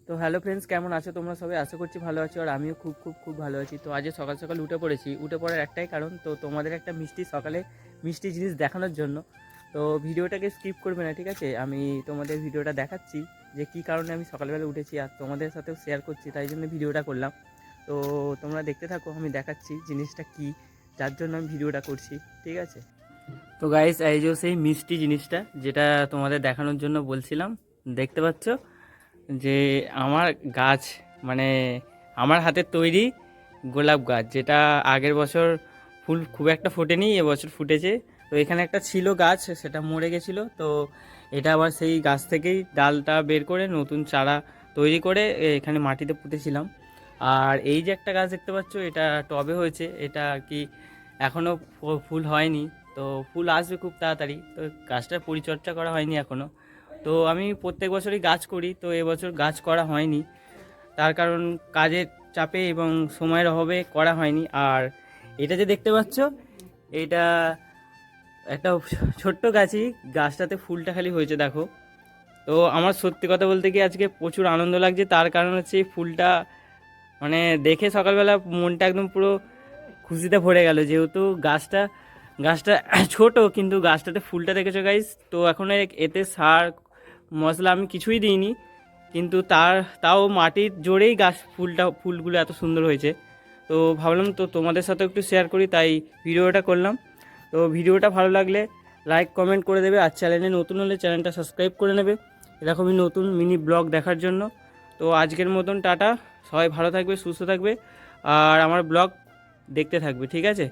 তো hello friends, কেমন আছো তোমরা সবাই? আশা করছি ভালো আছো, আর আমিও খুব খুব খুব ভালো আছি। তো আজ সকাল সকাল উঠে পড়েছি। উঠে পড়ার একটাই কারণ, তো তোমাদের একটা সকালে মিষ্টি জিনিস দেখানোর জন্য। তো ভিডিওটাকে স্কিপ করবে না, ঠিক আছে? আমি তোমাদের ভিডিওটা দেখাচ্ছি যে কী কারণে আমি সকালবেলা উঠেছি, আর তোমাদের সাথেও শেয়ার করছি, তাই জন্য ভিডিওটা করলাম। তো তোমরা দেখতে থাকো, আমি দেখাচ্ছি জিনিসটা কী, যার জন্য আমি ভিডিওটা করছি, ঠিক আছে? তো গাইস, এই যে সেই মিষ্টি জিনিসটা যেটা তোমাদের দেখানোর জন্য বলছিলাম, দেখতে পাচ্ছ যে আমার গাছ, মানে আমার হাতের তৈরি গোলাপ গাছ, যেটা আগের বছর ফুল খুব একটা ফোটেনি, এবছর ফুটেছে। তো এখানে একটা ছিল গাছ, সেটা মরে গেছিলো। তো এটা আবার সেই গাছ থেকেই ডালটা বের করে নতুন চারা তৈরি করে এখানে মাটিতে পুঁতেছিলাম। আর এই যে একটা গাছ দেখতে পাচ্ছ, এটা টবে হয়েছে, এটা আর কি এখনও ফুল হয়নি। তো ফুল আসবে খুব তাড়াতাড়ি। তো গাছটার পরিচর্যা করা হয়নি এখনও। তো আমি প্রত্যেক বছরই গাছ করি, তো এবছর গাছ করা হয়নি, তার কারণ কাজের চাপে এবং সময়ের অভাবে করা হয়নি। আর এটা যে দেখতে পাচ্ছ, এটা একটা ছোট্ট গাছই, গাছটাতে ফুলটা খালি হয়েছে দেখো। তো আমার সত্যি কথা বলতে কি আজকে প্রচুর আনন্দ লাগছে, তার কারণ হচ্ছে এই ফুলটা মানে দেখে সকালবেলা মনটা একদম পুরো খুশিতে ভরে গেল, যেহেতু গাছটা গাছটা ছোট, কিন্তু গাছটাতে ফুলটা দেখেছো গাইস। তো এখন এতে সার মশলা আমি কিছুই দিইনি, কিন্তু তাও মাটির জোরেই ফুলগুলো এত সুন্দর হয়েছে। তো ভাবলাম তো তোমাদের সাথে একটু শেয়ার করি, তাই ভিডিওটা করলাম। তো ভিডিওটা ভালো লাগলে লাইক কমেন্ট করে দেবে, আর চ্যানেলে নতুন হলে চ্যানেলটা সাবস্ক্রাইব করে নেবে এরকমই নতুন মিনি ব্লগ দেখার জন্য। তো আজকের মতন টাটা, সবাই ভালো থাকবে, সুস্থ থাকবে, আর আমার ব্লগ দেখতে থাকবে, ঠিক আছে?